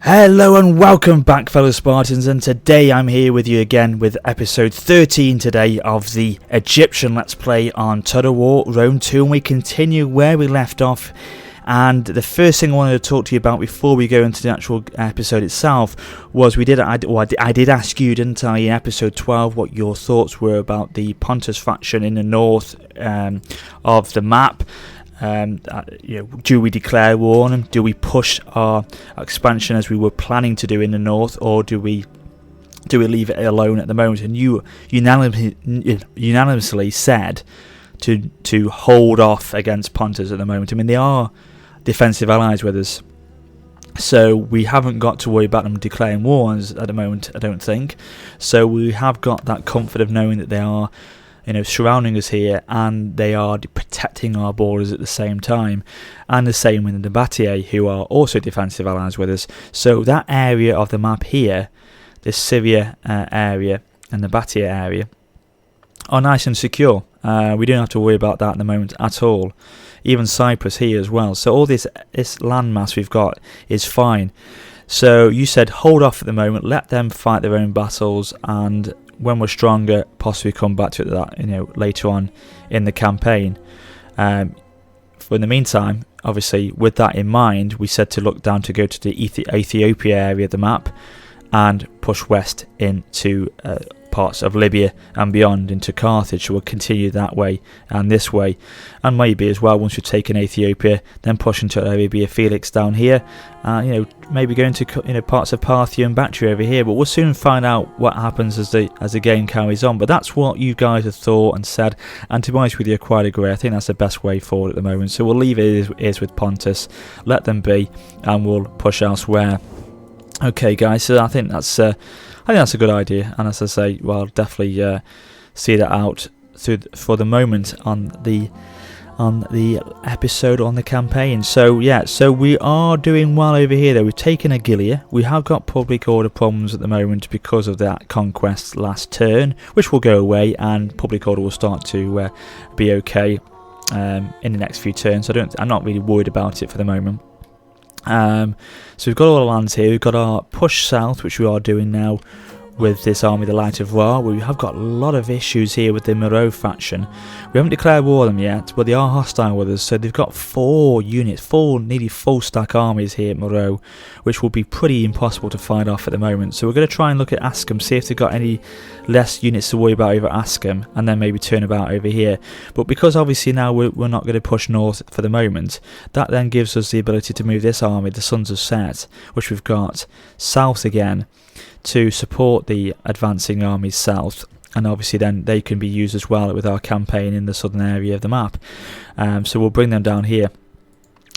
Hello and welcome back, fellow Spartans, and today I'm here with you again with episode 13 today of the Egyptian Let's Play on Tug of War Rome 2, and we continue where we left off. And the first thing I wanted to talk to you about before we go into the actual episode itself was I did ask you, didn't I, in episode 12 what your thoughts were about the Pontus faction in the north of the map. Do we declare war on them? Do we push our expansion as we were planning to do in the north, or do we leave it alone at the moment? And you unanimously said to hold off against Pontus at the moment. I mean, they are defensive allies with us, so we haven't got to worry about them declaring wars at the moment, I don't think. So we have got that comfort of knowing that they are, surrounding us here, and they are protecting our borders at the same time. And the same with the Nabatea, who are also defensive allies with us. So that area of the map here, this Syria area and the Nabatea area, are nice and secure. We don't have to worry about that at the moment at all. Even Cyprus here as well. So all this landmass we've got is fine. So you said hold off at the moment, let them fight their own battles, and when we're stronger, possibly come back to that, later on in the campaign. For in the meantime, obviously, with that in mind, we said to look down to go to the Ethiopia area of the map and push west into parts of Libya and beyond into Carthage. So we'll continue that way and this way, and maybe as well, once we've taken Ethiopia, then push into Arabia Felix down here, maybe go into parts of Parthia and Bactria over here. But we'll soon find out what happens as the game carries on. But that's what you guys have thought and said, and to be honest with you, I quite agree. I think that's the best way forward at the moment. So we'll leave it as with Pontus, let them be, and we'll push elsewhere. Okay, guys. So I think that's a good idea, and as I say, well, definitely see that out for the moment on the episode on the campaign. So yeah, so we are doing well over here though. We've taken Agilia. We have got public order problems at the moment because of that conquest last turn, which will go away, and public order will start to be okay in the next few turns. I'm not really worried about it for the moment. So we've got all the lands here. We've got our push south, which we are doing now with this army, the Light of Ra. We have got a lot of issues here with the Moreau faction. We haven't declared war on them yet, but they are hostile with us. So they've got nearly full stack armies here at Moreau, which will be pretty impossible to fight off at the moment. So we're going to try and look at Ascom, see if they've got any less units to worry about over Ascom, and then maybe turn about over here. But because obviously now we're not going to push north for the moment, that then gives us the ability to move this army, the Sons of Set, which we've got south again, to support the advancing armies south, and obviously then they can be used as well with our campaign in the southern area of the map. So we'll bring them down here,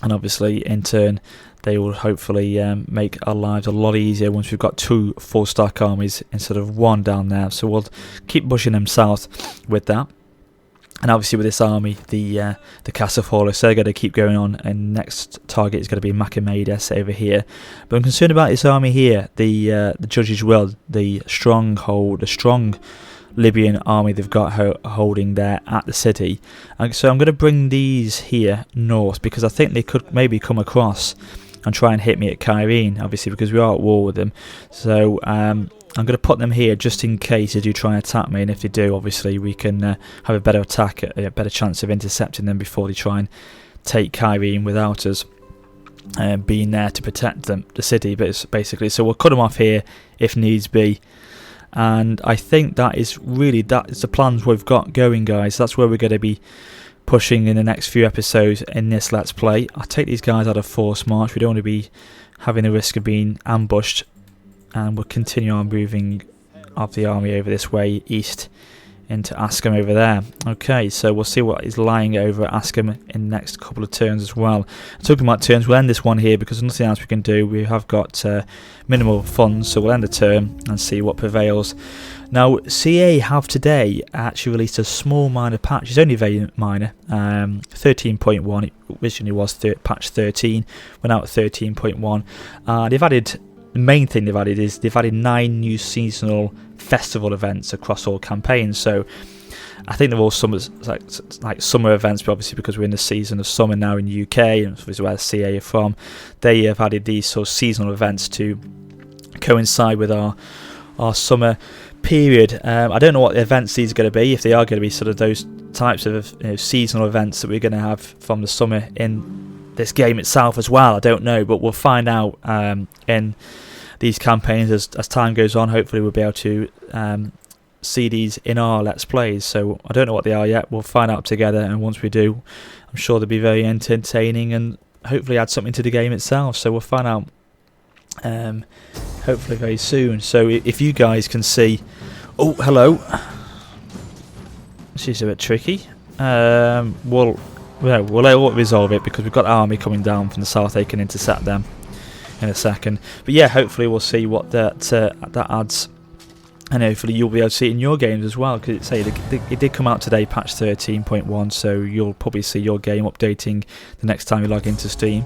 and obviously in turn they will hopefully make our lives a lot easier once we've got two full stack armies instead of one down there. So we'll keep pushing them south with that. And obviously with this army, the Cassophorus, they're going to keep going on, and next target is going to be Macamades over here. But I'm concerned about this army here, the Judges' Will, the strong Libyan army they've got holding there at the city. And so I'm going to bring these here north, because I think they could maybe come across and try and hit me at Kyrene, obviously, because we are at war with them. So I'm going to put them here just in case they do try and attack me, and if they do, obviously we can have a better attack, a better chance of intercepting them before they try and take Kyrene without us being there to protect the city. But it's basically, so we'll cut them off here if needs be. And I think that is the plans we've got going, guys. That's where we're going to be pushing in the next few episodes in this Let's Play. I'll take these guys out of force march. We don't want to be having the risk of being ambushed, and we'll continue our moving of the army over this way east into Ascom over there. Okay, so we'll see what is lying over Ascom in the next couple of turns as well. Talking about turns, we'll end this one here because there's nothing else we can do. We have got minimal funds, so we'll end the turn and see what prevails. Now, CA have today actually released a small minor patch. It's only very minor, 13.1. It originally was patch 13, we're now at 13.1. They've added, the main thing they've added is they've added 9 new seasonal festival events across all campaigns. So I think they're all summer, like summer events, but obviously because we're in the season of summer now in the UK, and this is where CA are from, they have added these sort of seasonal events to coincide with our summer period. I don't know what the events these are going to be, if they are going to be sort of those types of seasonal events that we're going to have from the summer in this game itself as well. I don't know, but we'll find out in these campaigns as time goes on. Hopefully we'll be able to see these in our Let's Plays, so I don't know what they are yet. We'll find out together, and once we do, I'm sure they'll be very entertaining and hopefully add something to the game itself. So we'll find out hopefully very soon. So if you guys can see, oh hello, this is a bit tricky. We'll resolve it because we've got army coming down from the south. They can intercept them in a second, but yeah, hopefully we'll see what that adds, and hopefully you'll be able to see it in your games as well, because it did come out today, patch 13.1, so you'll probably see your game updating the next time you log into Steam.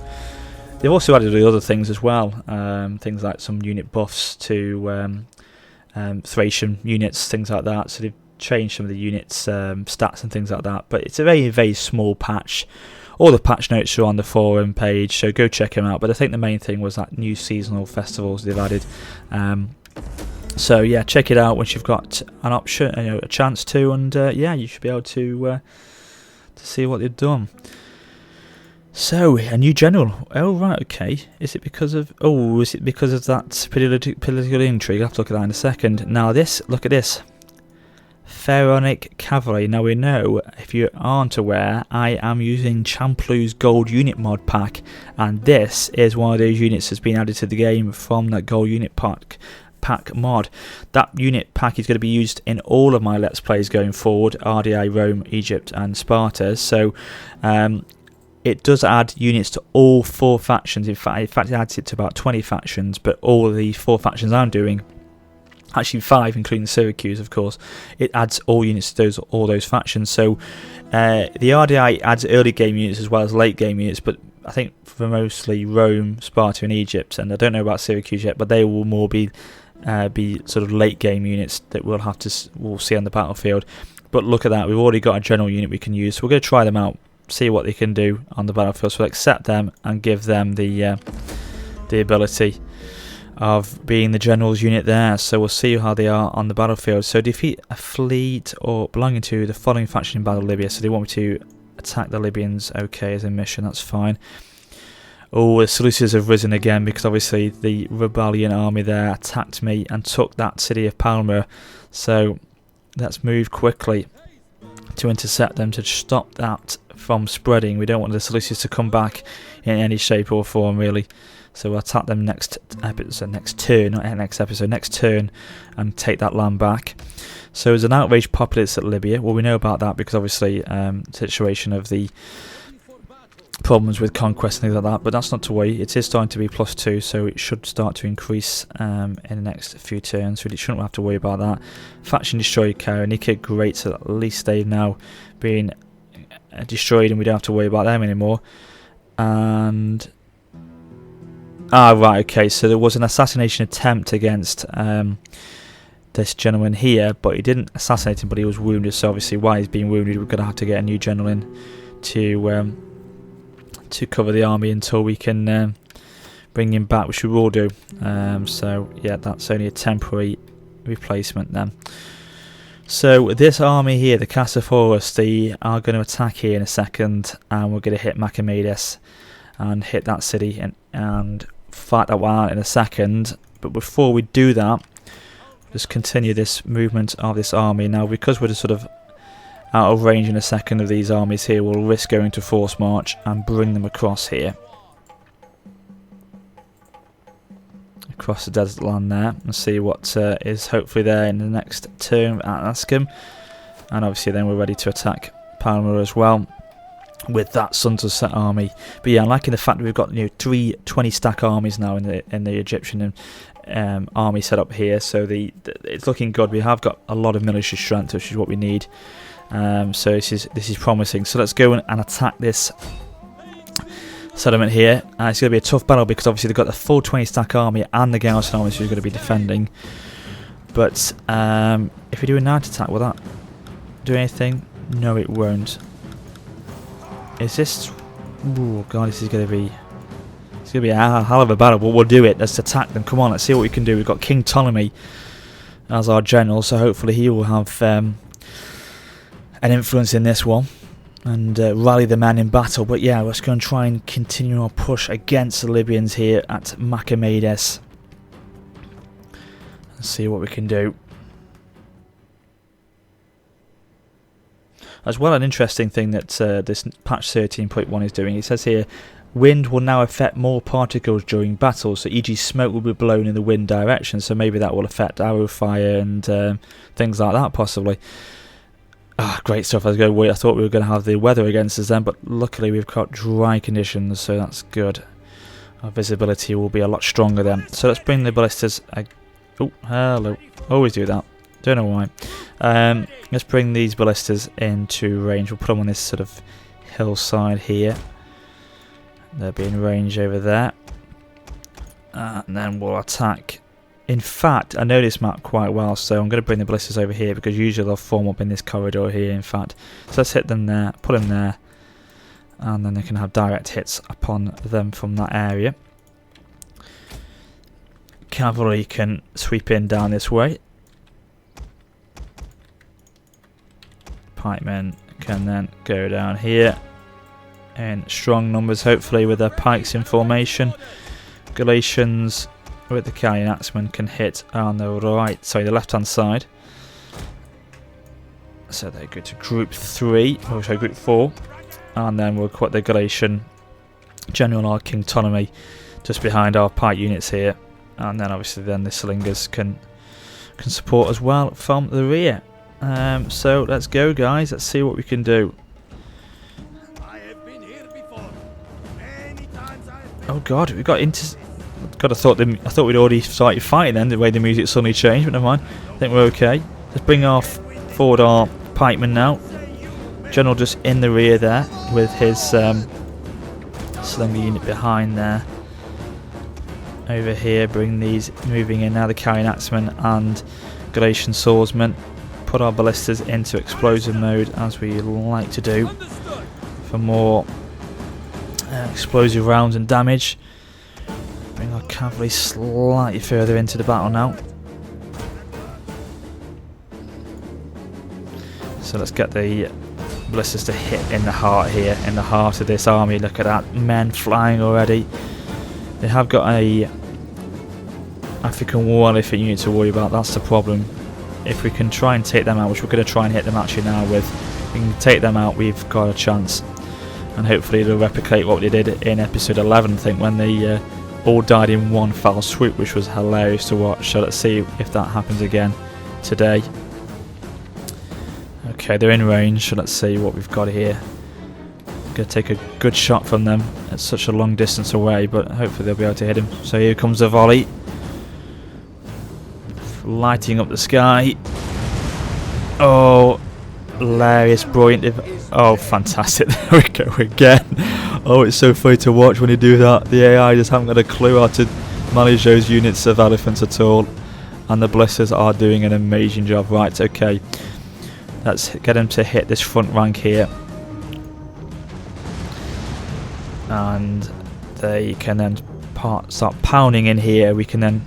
They've also added the other things as well, things like some unit buffs to Thracian units, things like that, so they've changed some of the units stats and things like that, but it's a very, very small patch. All the patch notes are on the forum page, so go check them out, but I think the main thing was that new seasonal festivals they've added. So yeah, check it out once you've got an option, a chance to, and yeah, you should be able to see what they've done. So a new general. Oh right, okay. Is it because of that political intrigue? I'll have to look at that in a second. Now look at this. Pharaonic Cavalry. Now we know, if you aren't aware, I am using Champlu's Gold Unit mod pack, and this is one of those units that's been added to the game from that Gold Unit pack mod. That unit pack is going to be used in all of my Let's Plays going forward, RDI, Rome, Egypt and Sparta, so it does add units to all 4 factions. In fact it adds it to about 20 factions, but all of the 4 factions I'm doing, actually 5 including Syracuse of course, it adds all units to all those factions. So the RDI adds early game units as well as late game units, but I think for mostly Rome, Sparta and Egypt, and I don't know about Syracuse yet, but they will more be sort of late game units that we'll see on the battlefield. But look at that, we've already got a general unit we can use, so we're going to try them out, see what they can do on the battlefield. So we'll accept them and give them the ability of being the general's unit there. So we'll see how they are on the battlefield. So defeat a fleet or belonging to the following faction in Battle of Libya. So they want me to attack the Libyans. Okay, as a mission, that's fine. Oh, the Seleucids have risen again because obviously the rebellion army there attacked me and took that city of Palmyra. So let's move quickly to intercept them, to stop that from spreading. We don't want the Seleucids to come back in any shape or form really. So we'll attack them next turn, and take that land back. So there's an outraged populace at Libya. Well, we know about that because obviously the situation of the problems with conquest and things like that, but that's not to worry. It is starting to be +2, so it should start to increase in the next few turns, so we shouldn't have to worry about that. Faction destroyed Karanika, great, so at least they've now been destroyed and we don't have to worry about them anymore. And right, okay, so there was an assassination attempt against this gentleman here, but he didn't assassinate him, but he was wounded, so obviously while he's being wounded we're going to have to get a new general in to cover the army until we can bring him back, which we will do. So yeah, that's only a temporary replacement then. So this army here, the Cassaphorus, they are going to attack here in a second, and we're going to hit Machamedes and hit that city and fight that one out in a second. But before we do that, just continue this movement of this army. Now because we're just sort of out of range in a second of these armies here, we'll risk going to force march and bring them across here, across the desert land there, and see what is hopefully there in the next turn at Ascom. And obviously then we're ready to attack Palmyra as well with that Sun-to-Set army. But yeah, I'm liking the fact that we've got 3 20-stack armies now in the Egyptian army set up here, so it's looking good. We have got a lot of military strength, which is what we need. So this is promising. So let's go and attack this settlement here. It's going to be a tough battle because obviously they've got the full 20-stack army and the garrison army, who's going to be defending. But if we do a night attack, will that do anything? No, it won't. Is this... Oh god, this is going to be... It's going to be a hell of a battle, but we'll do it. Let's attack them. Come on, let's see what we can do. We've got King Ptolemy as our general, so hopefully he will have an influence in this one and rally the men in battle. But yeah, let's go and try and continue our push against the Libyans here at Macamades. Let's see what we can do. As well, an interesting thing that this patch 13.1 is doing, it says here, wind will now affect more particles during battles, so e.g. smoke will be blown in the wind direction, so maybe that will affect arrow fire and things like that possibly. Great stuff. I thought we were going to have the weather against us then, but luckily we've got dry conditions, so that's good. Our visibility will be a lot stronger then. So let's bring the ballistas... Oh, hello. Always do that. Don't know why. Let's bring these ballistas into range. We'll put them on this sort of hillside here. They'll be in range over there. And then we'll attack. In fact, I know this map quite well, so I'm going to bring the ballistas over here because usually they'll form up in this corridor here, in fact. So let's hit them there, put them there, and then they can have direct hits upon them from that area. Cavalry can sweep in down this way. Pikemen can then go down here in strong numbers, hopefully with their pikes in formation. Galatians with the Callion Axemen can hit on the the left hand side. So they go to group 3, or sorry, group 4, and then we'll put the Galatian General, our King Ptolemy, just behind our pike units here, and then obviously then the Slingers can support as well from the rear. So let's go, guys. Let's see what we can do. Oh god, we got into... God, I thought we'd already started fighting then, the way the music suddenly changed, but never mind. I think we're okay. Let's bring forward our pikemen now. General just in the rear there with his slinger unit behind there. Over here, bring these moving in now, the Carrion Axemen and Galatian Swordsmen. Put our ballistas into explosive mode as we like to do for more explosive rounds and damage. Bring our cavalry slightly further into the battle now. So let's get the ballistas to hit in the heart here, in the heart of this army. Look at that, men flying already. They have got a African war elephant unit to worry about, that's the problem. If we can try and take them out, which we're going to try and hit them actually now with, if we can take them out, we've got a chance. And hopefully they'll replicate what they did in episode 11, I think, when they all died in one foul swoop, which was hilarious to watch. So let's see if that happens again today. Okay, they're in range, so let's see what we've got here. Going to take a good shot from them at such a long distance away, but hopefully they'll be able to hit him. So here comes the volley, lighting up the sky. Oh, hilarious, brilliant. Oh, fantastic. There we go again. Oh, it's so funny to watch when you do that. The AI just haven't got a clue how to manage those units of elephants at all. And the ballistas are doing an amazing job. Right, okay. Let's get them to hit this front rank here. And they can then start pounding in here. We can then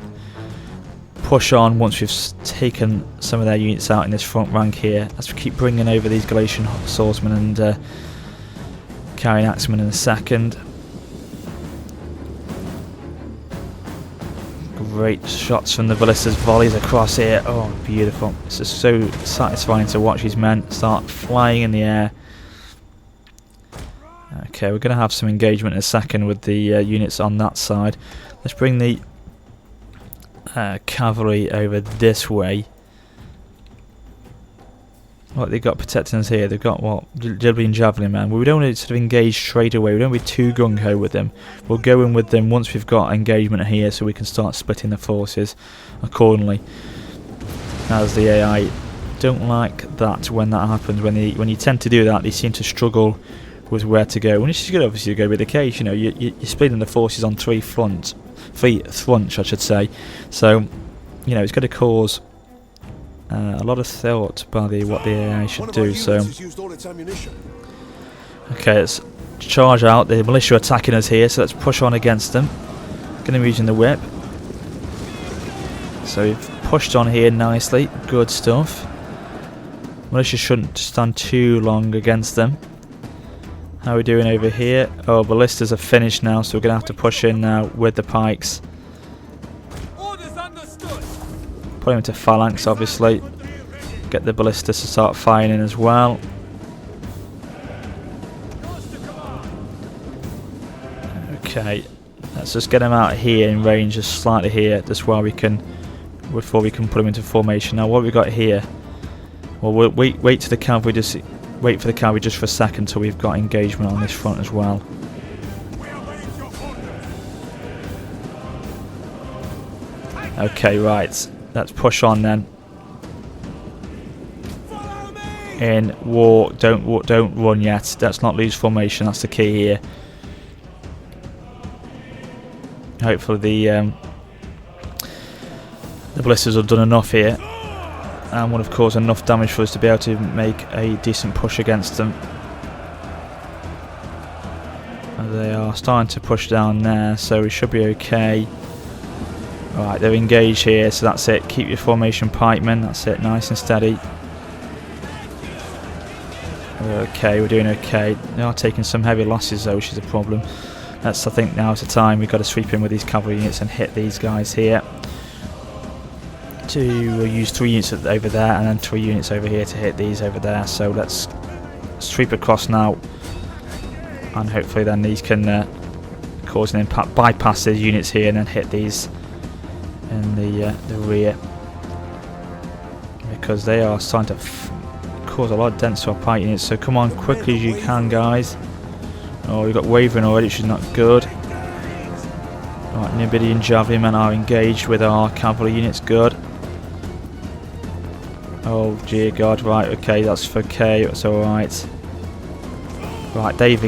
push on once we've taken some of their units out in this front rank here. Let's keep bringing over these Galatian swordsmen and Carrion Axemen in a second. Great shots from the ballistas, volleys across here. Oh, beautiful. It's just so satisfying to watch these men start flying in the air. Okay, we're going to have some engagement in a second with the units on that side. Let's bring the cavalry over this way. What they've got protecting us here, they've got what? Libyan javelin man. We don't want to sort of engage straight away, we don't want to be too gung-ho with them. We'll go in with them once we've got engagement here so we can start splitting the forces accordingly. As the AI don't like that when that happens, when you tend to do that, they seem to struggle with where to go. And this is going to obviously go be the case, you know, you're splitting the forces on three fronts, I should say. So, you know, it's going to cause A lot of thought by what the AI should do. So, okay, let's charge out. The militia are attacking us here, so let's push on against them. Going to be using the whip. So we've pushed on here nicely. Good stuff. Militia shouldn't stand too long against them. How are we doing over here? Oh, ballistas are finished now, so we're going to have to push in now with the pikes. Put him into phalanx, obviously. Get the ballistas to start firing in as well. Okay, let's just get him out here in range, just slightly here, just while we can, before we can put him into formation. Now, what have we got here? Well, we'll wait to the cavalry, just wait for the cavalry just for a second until we've got engagement on this front as well. Okay, right. Let's push on then. In war, don't run yet. Let's not lose formation. That's the key here. Hopefully the ballistas have done enough here, and would have caused enough damage for us to be able to make a decent push against them. And they are starting to push down there, so we should be okay. Right, they're engaged here, so that's it. Keep your formation, pikemen. That's it, nice and steady. Okay, we're doing okay. They are taking some heavy losses though, which is a problem. I think now's the time. We've got to sweep in with these cavalry units and hit these guys here. We'll use 3 units over there and then 3 units over here to hit these over there. So let's sweep across now, and hopefully then these can cause an impact, bypass these units here and then hit these in the rear, because they are starting to cause a lot of dents to our pike units. So come on, quickly as you can, guys. Oh, we've got wavering already, which is not good. Right, Libyian javelin are engaged with our cavalry units. Good. Oh dear God. Right, okay, that's okay. That's all right. Right, they've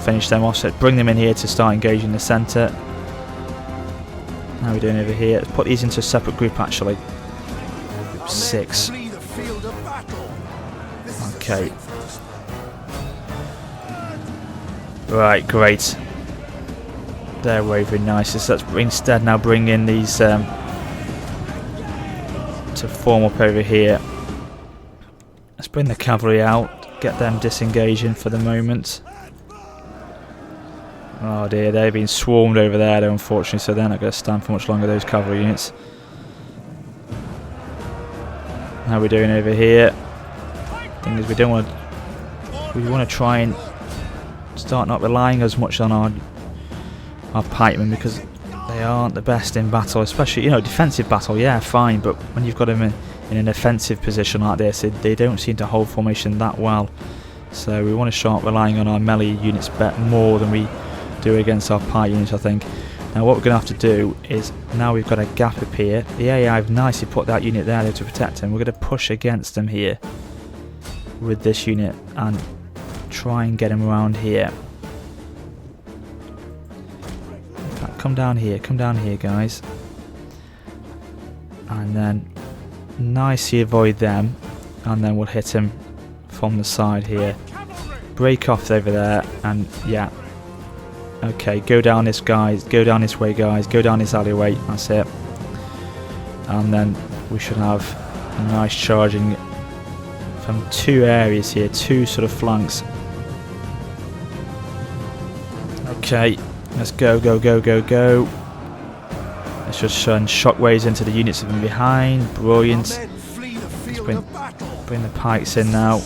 finished them off. So bring them in here to start engaging the centre. How are we doing over here? Let's put these into a separate group actually. Group 6. Okay. Right, great. They're wavering nice. So let's instead now bring in these to form up over here. Let's bring the cavalry out, get them disengaging for the moment. Oh dear, they've been swarmed over there though, unfortunately, so they're not going to stand for much longer, those cavalry units. How are we doing over here? Thing is, we want to try and start not relying as much on our pikemen, because they aren't the best in battle, especially, you know, defensive battle, yeah, fine, but when you've got them in an offensive position like this, they don't seem to hold formation that well. So we want to start relying on our melee units more than we do against our pike units, I think. Now what we're going to have to do is, now we've got a gap up here, the AI have nicely put that unit there to protect him. We're going to push against them here with this unit and try and get him around here. Come down here, guys, and then nicely avoid them, and then we'll hit him from the side here. Break off over there, and yeah, okay, go down this way, guys, go down this alleyway. That's it, and then we should have a nice charging from 2 areas here, 2 sort of flanks. Okay. Let's go. Let's just send shockwaves into the units from behind. Brilliant. Let's bring the pikes in now.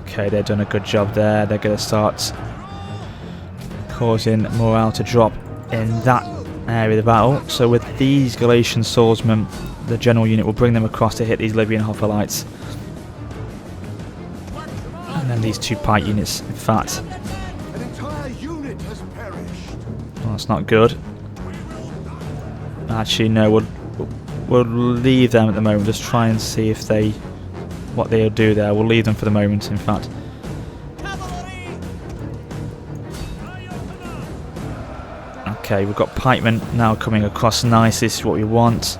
Okay, they've done a good job there. They're going to start causing morale to drop in that area of the battle. So with these Galatian swordsmen, the general unit will bring them across to hit these Libyan hoplites. And then these 2 pike units, in fact. An entire unit has perished. Well, that's not good. Actually, no, we'll leave them at the moment. Just try and see if what they'll do there. We'll leave them for the moment, in fact. Okay, we've got pikemen now coming across nice. This is what we want.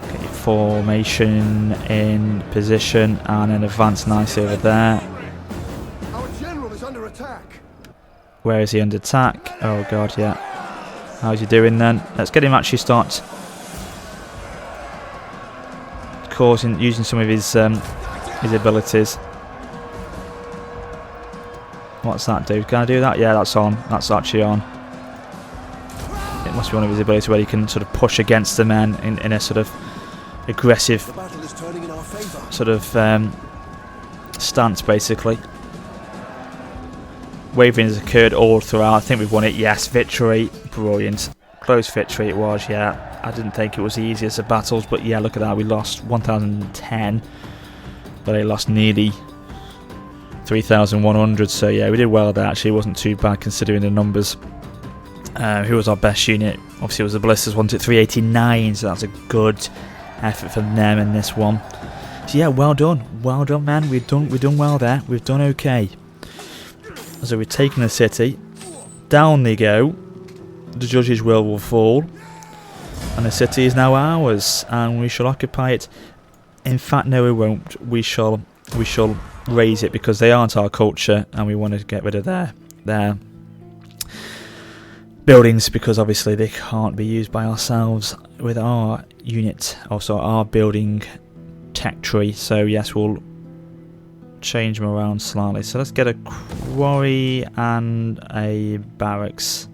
Get your formation in position and then advance nice over there. Our general is under attack. Where is he under attack? Oh god, yeah. How's he doing then? Let's get him actually start using some of his abilities. What's that do? Can I do that? Yeah, that's on. That's actually on. It must be one of his abilities where he can sort of push against the men in a sort of aggressive sort of stance, basically. Wavering has occurred all throughout. I think we've won it. Yes, victory. Brilliant. Close victory it was, yeah. I didn't think it was the easiest of battles, but yeah, look at that. We lost 1,010, but they lost nearly 3,100, so yeah, we did well there actually. It wasn't too bad considering the numbers. Who was our best unit? Obviously it was the Ballistas, one to 389, so that's a good effort from them in this one. So yeah, well done man, we've done well there, we've done okay. So we've taken the city, down they go, the judge's will fall, and the city is now ours, and we shall occupy it. In fact, no we won't, we shall raise it because they aren't our culture and we want to get rid of their buildings because obviously they can't be used by ourselves with our unit, also our building tech tree. So yes, we'll change them around slightly. So let's get a quarry and a barracks.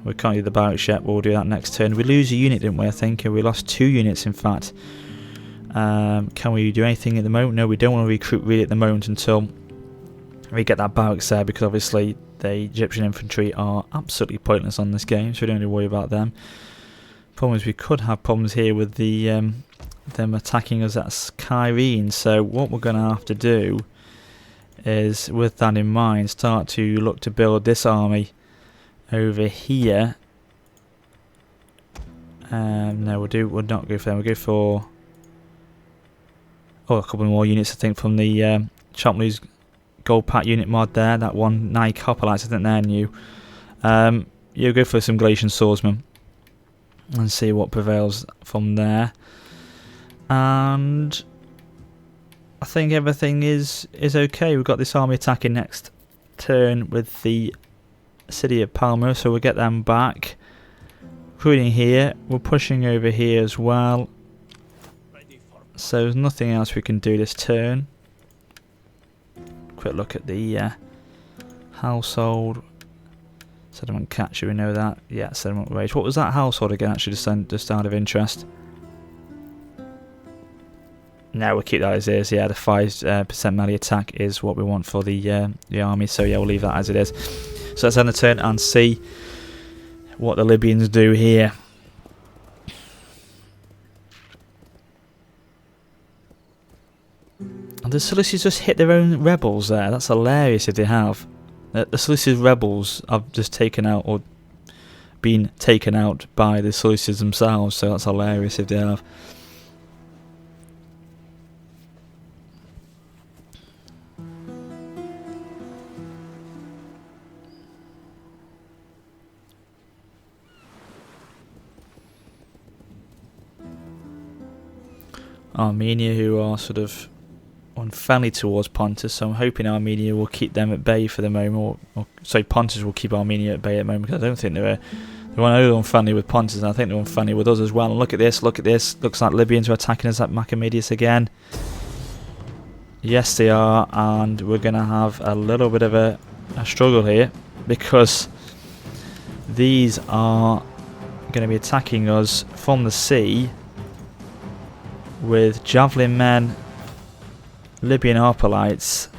We can't do the barracks yet, we'll do that next turn. We lose a unit, didn't we? I think we lost 2 units in fact. Can we do anything at the moment? No, we don't want to recruit really at the moment until we get that barracks there, because obviously the Egyptian infantry are absolutely pointless on this game, so we don't need to worry about them. Problem is we could have problems here with the them attacking us at Kyrene, so what we're going to have to do is, with that in mind, start to look to build this army over here. No, we'll not go for them, we'll go for a couple more units I think from the Chomley's gold pack unit mod there, that one, 9 Hoplites I think they're new. You'll go for some Galatian swordsmen and see what prevails from there. And I think everything is okay. We've got this army attacking next turn with the city of Palma, so we'll get them back. Recruiting here, we're pushing over here as well. So there's nothing else we can do this turn. Quick look at the household. Settlement catcher, we know that. Yeah, settlement wage. What was that household again, actually, just out of interest? No, we'll keep that as is. Yeah, the 5% melee attack is what we want for the army. So yeah, we'll leave that as it is. So let's end the turn and see what the Libyans do here. The Seleucids just hit their own rebels there. That's hilarious if they have. The Seleucid rebels have just taken out or been taken out by the Seleucids themselves, so that's hilarious if they have. Armenia, who are sort of unfriendly towards Pontus, so I'm hoping Armenia will keep them at bay for the moment, or sorry, Pontus will keep Armenia at bay at the moment, because I don't think they're only unfriendly with Pontus, and I think they're unfriendly with us as well. And look at this, looks like Libyans are attacking us at Macamedius again. Yes they are, and we're going to have a little bit of a struggle here, because these are going to be attacking us from the sea with javelin men, Libyan hoplites,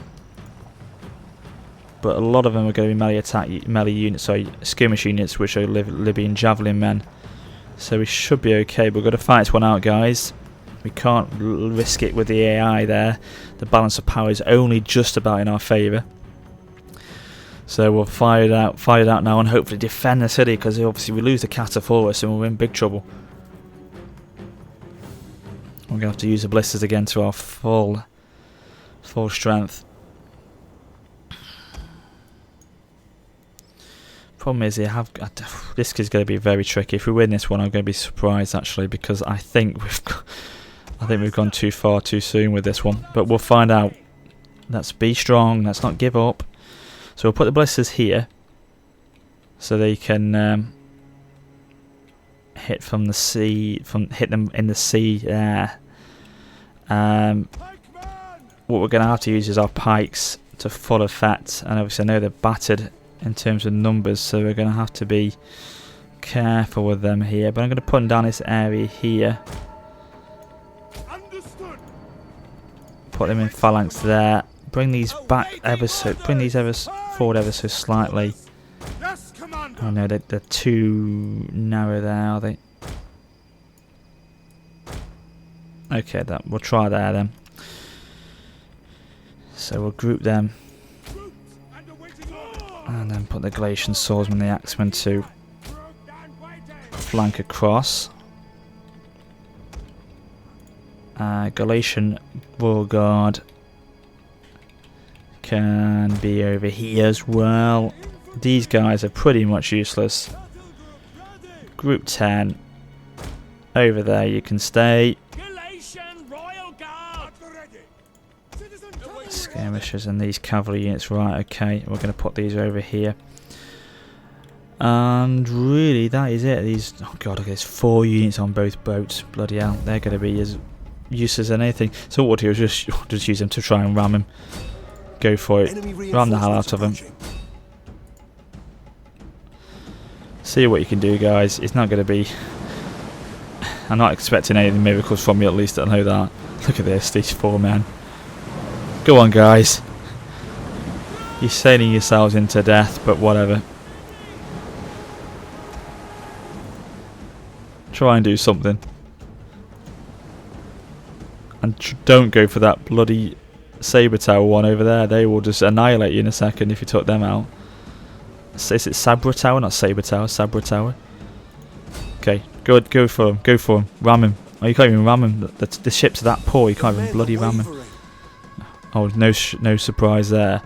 but a lot of them are going to be melee units, sorry, skirmish units, which are Libyan javelin men. So we should be okay, but we've got to fight this one out, guys. We can't risk it with the AI there. The balance of power is only just about in our favour. So we'll fire it out now, and hopefully defend the city, because obviously we lose the catapultus and we're in big trouble. We're going to have to use the blisters again to our full strength. Problem is, this is going to be very tricky. If we win this one, I'm going to be surprised actually, because I think we've gone too far too soon with this one. But we'll find out. Let's be strong. Let's not give up. So we'll put the ballistas here, so they can hit from the sea. Hit them in the sea there. What we're going to have to use is our pikes to full effect, and obviously I know they're battered in terms of numbers, so we're going to have to be careful with them here. But I'm going to put them down this area here. Understood. Put them in phalanx there. Bring these back forward ever so slightly. Yes, Commander. Oh no, they're too narrow there, are they? Okay, we'll try there then. So we'll group them, and then put the Galatian swordsman, the axemen to flank across. Galatian War Guard can be over here as well. These guys are pretty much useless. Group 10 over there, you can stay. Skirmishers and these cavalry units, right? Okay, we're going to put these over here. And really, that is it. These, oh god, there's 4 units on both boats. Bloody hell, they're going to be as useless as anything. So what we'll do is just use them to try and ram him. Go for it. Ram the hell out of him. See what you can do, guys. It's not going to be... I'm not expecting any miracles from you, at least I know that. Look at this, these 4 men. Go on, guys. You're sailing yourselves into death, but whatever. Try and do something. And don't go for that bloody saber tower one over there. They will just annihilate you in a second if you took them out. Is it Sabra Tower, not Saber Tower? Sabra Tower. Okay, go for him. Go for him. Ram him. Oh, you can't even ram him. The ships are that poor. You can't even bloody ram him. Oh, no surprise there.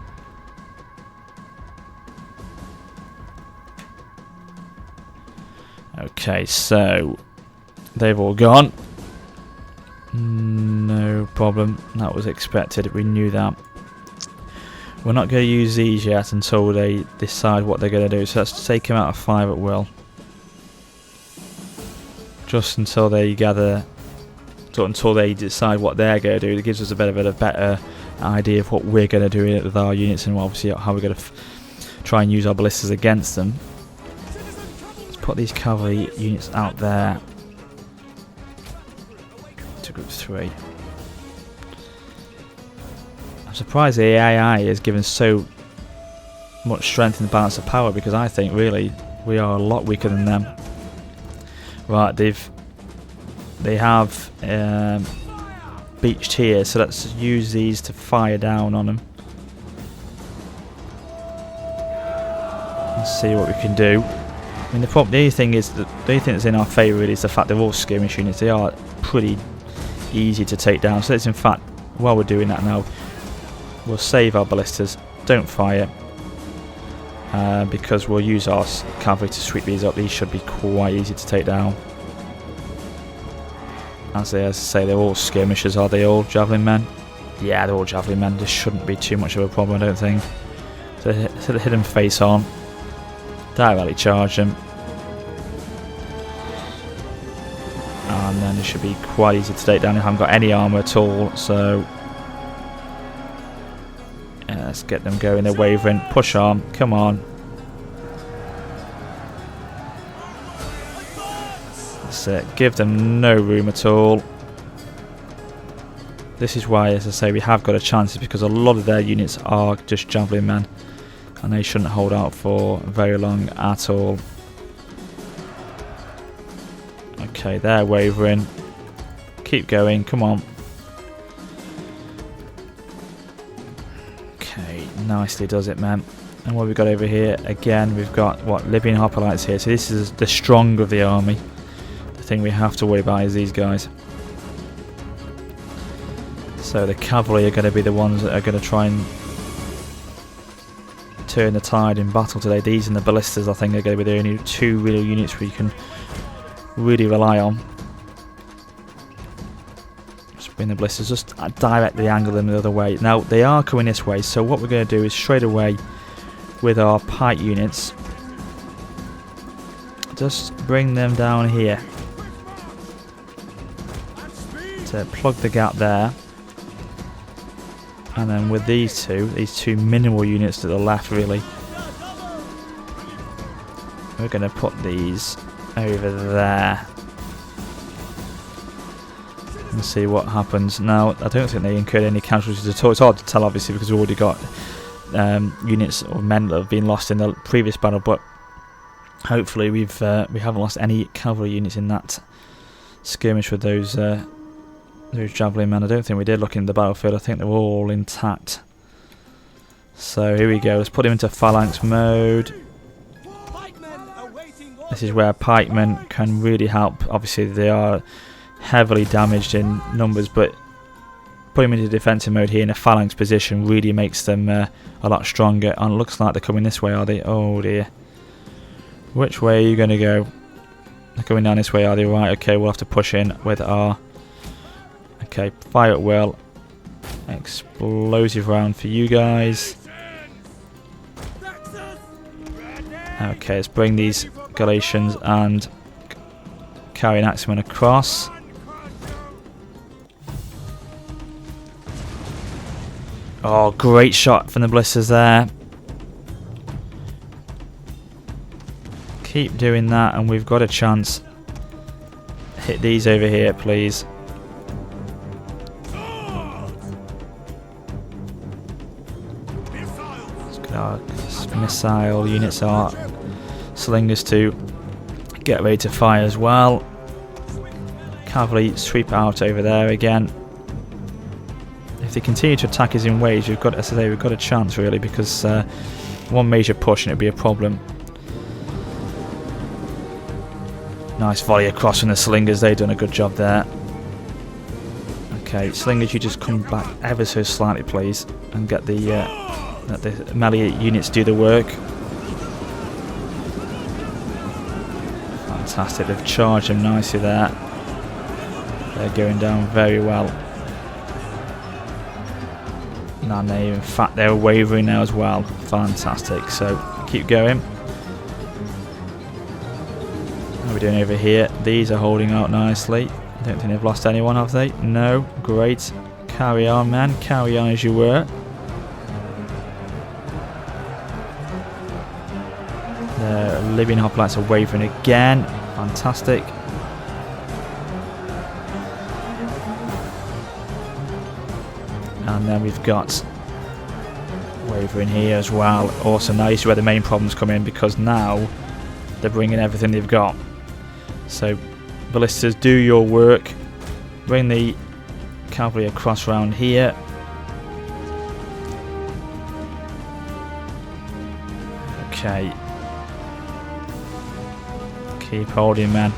Okay, so they've all gone. No problem. That was expected. We knew that. We're not going to use these yet until they decide what they're going to do. So let's take him out of 5 at will. Just until they gather, until they decide what they're going to do. It gives us a bit of a better idea of what we're going to do with our units, and obviously how we're going to try and use our ballistas against them. Let's put these cavalry units out there to group 3. I'm surprised the AI is given so much strength in the balance of power, because I think really we are a lot weaker than them. Right, they have beached here, so let's use these to fire down on them. Let's see what we can do. I mean, the only thing that's in our favour really is the fact they're all skirmish units. They are pretty easy to take down. So let's, in fact, while we're doing that now, we'll save our ballistas. Don't fire, because we'll use our cavalry to sweep these up. These should be quite easy to take down. As I say, they're all skirmishers. Are they all javelin men? Yeah, they're all javelin men. This shouldn't be too much of a problem, I don't think. So hit them face on. Directly charge them. And then it should be quite easy to take down. I haven't got any armour at all, so yeah, let's get them going. They're wavering. Push on. Come on. That's it. Give them no room at all. This is why, as I say, we have got a chance, because a lot of their units are just javelin men, and they shouldn't hold out for very long at all. Okay, they're wavering. Keep going, come on. Okay, nicely does it, man. And what we've got over here, again, we've got, what, Libyan hoplites here. So this is the strong of the army. The thing we have to worry about is these guys. So the cavalry are going to be the ones that are going to try and turn the tide in battle today. These and the ballistas, I think, are going to be the only two real units we can really rely on. Just bring the ballistas, just directly angle them the other way. Now, they are coming this way, so what we're going to do is straight away with our pike units, just bring them down here to plug the gap there. And then with these two minimal units to the left, really, we're going to put these over there and see what happens. Now, I don't think they incurred any casualties at all. It's hard to tell, obviously, because we've already got units or men that have been lost in the previous battle, but hopefully we haven't lost any cavalry units in that skirmish with those javelin men. I don't think we did, looking at the battlefield. I think they were all intact. So here we go, let's put him into phalanx mode. This is where pikemen can really help. Obviously they are heavily damaged in numbers, but putting them into defensive mode here in a phalanx position really makes them a lot stronger. And it looks like they're coming this way, are they? Oh dear. Which way are you going to go? They're coming down this way, are they? Right, okay, we'll have to push in with our... Okay, fire at will. Explosive round for you guys. Okay, let's bring these Galatians and carry an axeman across. Oh, great shot from the blisters there. Keep doing that, and we've got a chance. Hit these over here, please. Our missile units, are slingers to get ready to fire as well. Cavalry sweep out over there again. If they continue to attack us in waves, we've got, as I say, we've got a chance really, because one major push and it'd be a problem. Nice volley across from the slingers, they've done a good job there. Okay, slingers, you just come back ever so slightly please, and get the melee units do the work. Fantastic, they've charged them nicely there. They're going down very well. And they, in fact, they're wavering now as well. Fantastic, so keep going. How are we doing over here? These are holding out nicely. I don't think they've lost anyone, have they? No, great. Carry on, man, carry on as you were. The Libyan hoplites are wavering again. Fantastic. And then we've got wavering here as well. Awesome. Now you see where the main problems come in, because now they're bringing everything they've got. So ballistas, do your work. Bring the cavalry across round here. Okay. Keep holding, man.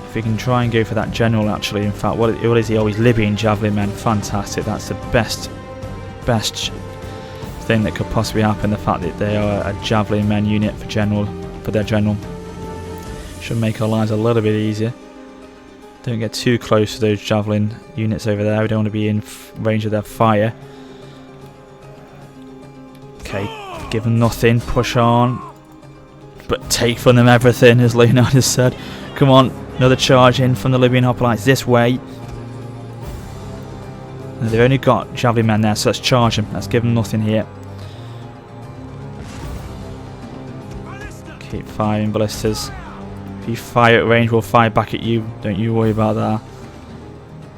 If we can try and go for that general, actually, in fact, what is he? Oh, he's Libyan javelin men. Fantastic. That's the best thing that could possibly happen. The fact that they are a javelin men unit for their general should make our lives a little bit easier. Don't get too close to those javelin units over there. We don't want to be in range of their fire. Okay, give them nothing. Push on. But take from them everything, as Leonard has said. Come on, another charge in from the Libyan hoplites this way. And they've only got javelin men there, so let's charge them. Let's give them nothing here. Keep firing, ballistas. If you fire at range, we'll fire back at you. Don't you worry about that.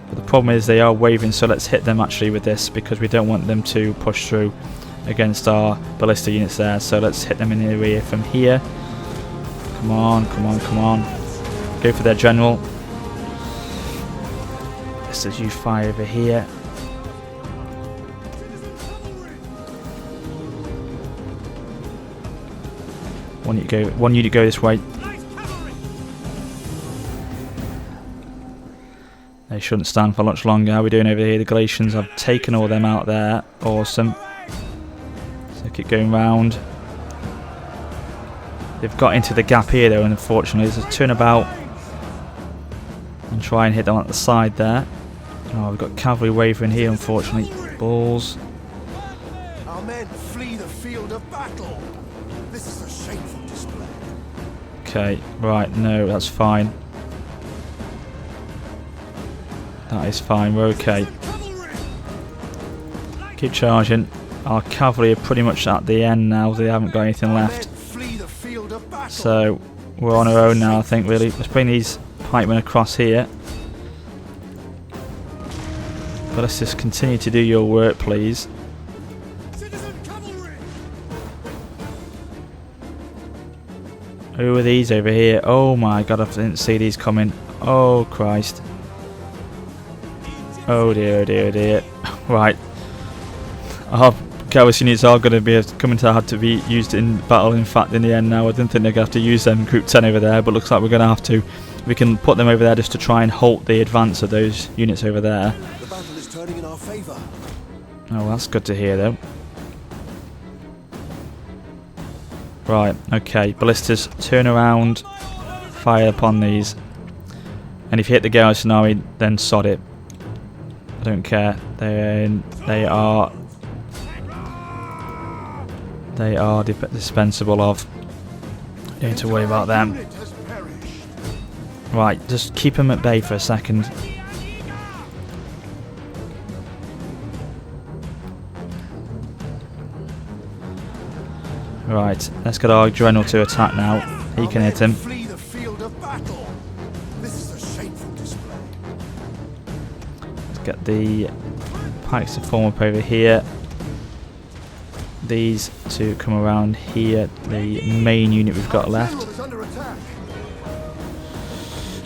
But the problem is they are waving, so let's hit them actually with this, because we don't want them to push through against our ballista units there. So let's hit them in the rear from here. Come on, come on, come on. Go for their general. Just as you fire over here. One unit go this way. They shouldn't stand for much longer. How are we doing over here? The Galatians, I've taken all them out there. Awesome. So Keep going round. They've got into the gap here though, unfortunately. There's a turnabout. And try and hit them at the side there. Oh, we've got cavalry wavering here, unfortunately. Balls. Our men flee the field of battle. This is a shameful display. Okay, right, no, that's fine. That is fine, we're okay. Keep charging. Our cavalry are pretty much at the end now. They haven't got anything left. So we're on our own now, I think, really. Let's bring these pikemen across here. But let's just continue to do your work, please. Who are these over here? Oh my god, I didn't see these coming. Oh Christ. Oh dear, oh dear, oh dear. Right. Our garrison units are going to be coming to have to be used in battle, in fact, in the end now. I didn't think they're going to have to use them Group 10 over there, but looks like we're going to have to. We can put them over there just to try and halt the advance of those units over there. The battle is turning in our favour. Oh, that's good to hear, though. Right, okay. Ballistas, turn around, fire upon these. And if you hit the garrison army, then sod it. I don't care. They are dispensable of. Don't need to worry about them. Right, just keep them at bay for a second. Right, let's get our general to attack now. He can hit him. Let's get the pikes to form up over here. These to come around here. The main unit we've got left.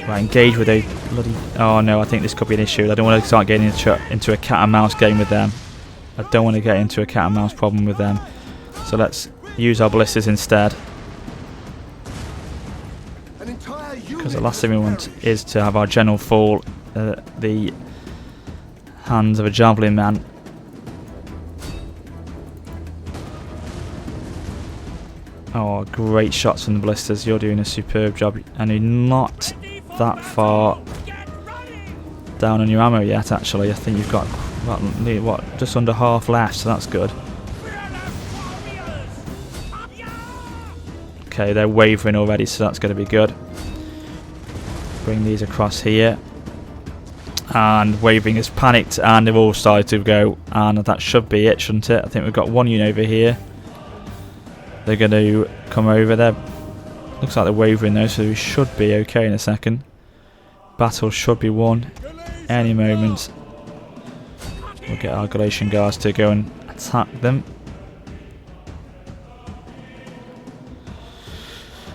Right, engage with those bloody... Oh no, I think this could be an issue. I don't want to start getting into a cat and mouse game with them. I don't want to get into a cat and mouse problem with them. So let's use our ballistas instead. Because the last thing we want is to have our general fall the hands of a javelin man. Oh, great shots from the ballistas. You're doing a superb job. And you're not that far down on your ammo yet, actually. I think you've got, what, just under half left, so that's good. Okay, they're wavering already, so that's going to be good. Bring these across here. And wavering is panicked, and they've all started to go. And that should be it, shouldn't it? I think we've got one unit over here. They're going to come over there. Looks like they're wavering though, so we should be okay in a second. Battle should be won any moment. We'll get our Galatian guards to go and attack them.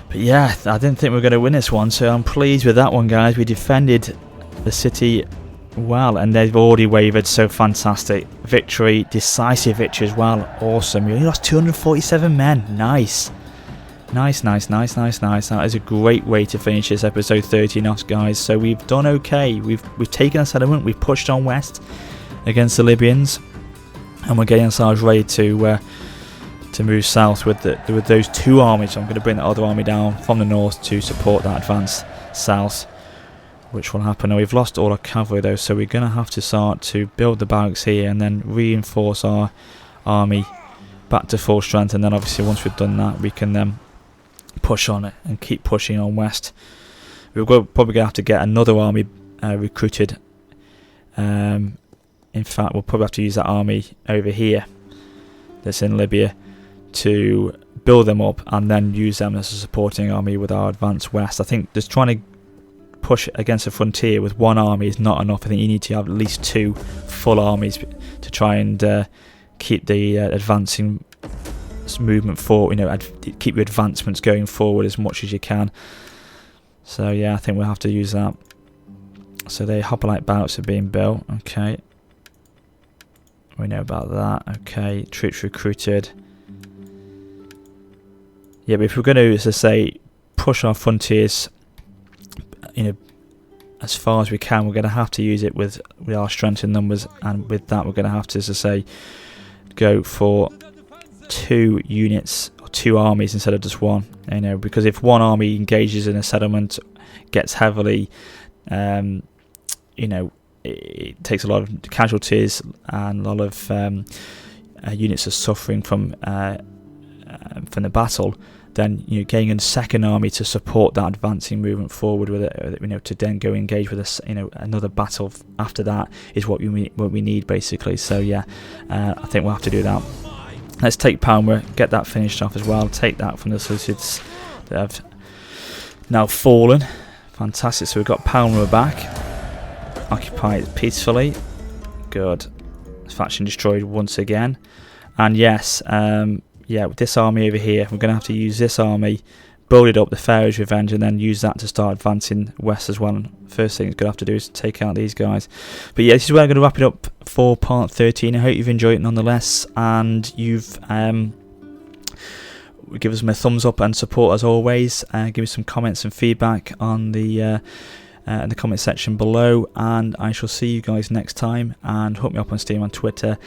But yeah, I didn't think we were going to win this one, so I'm pleased with that one, guys. We defended the city well, and they've already wavered, so fantastic. Victory, decisive victory as well. Awesome. We only lost 247 men. Nice. Nice, nice, nice, nice, nice. That is a great way to finish this episode 13 off, guys. So we've done okay. We've taken a settlement. We've pushed on west against the Libyans, and we're getting ourselves ready to move south with those two armies. So I'm going to bring the other army down from the north to support that advance south, which will happen. Now, we've lost all our cavalry though, so we're going to have to start to build the barracks here and then reinforce our army back to full strength. And then obviously once we've done that, we can then push on it and keep pushing on west. We're probably going to have to get another army recruited. In fact, we'll probably have to use that army over here that's in Libya to build them up and then use them as a supporting army with our advance west. I think just trying to push against the frontier with one army is not enough. I think you need to have at least two full armies to try and keep the advancing movement forward, keep your advancements going forward as much as you can. So yeah, I think we'll have to use that. So the hoplite barracks are being built. Okay, we know about that. Okay, troops recruited. Yeah, but if we're going to, as I say, push our frontiers, as far as we can, we're going to have to use it with our strength in numbers, and with that we're going to have to, as I say, go for 2 units or 2 armies instead of just one. You know, because if one army engages in a settlement, gets heavily, you know, it takes a lot of casualties and a lot of units are suffering from the battle, then you know, getting a second army to support that advancing movement forward with it, you know, to then go engage with us, you know, another battle after that is what we need basically. So yeah, I think we'll have to do that. Let's take Palmyra, get that finished off as well. Take that from the Seleucids that have now fallen. Fantastic. So we've got Palmyra back. Occupy it peacefully. Good. Faction destroyed once again. And yes, yeah, with this army over here, we're going to have to use this army, build it up, the Pharaoh's Revenge, and then use that to start advancing west as well. And first thing it's going to have to do is take out these guys. But yeah, this is where I'm going to wrap it up for part 13. I hope you've enjoyed it nonetheless, and you've give us a thumbs up and support as always. Give me some comments and feedback on the in the comment section below, and I shall see you guys next time, and hook me up on Steam, on Twitter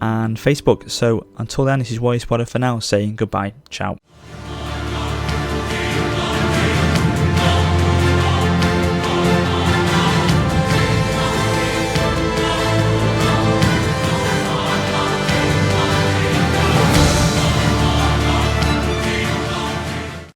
and Facebook. So until then, this is Warrior Spotter for now, saying goodbye. Ciao.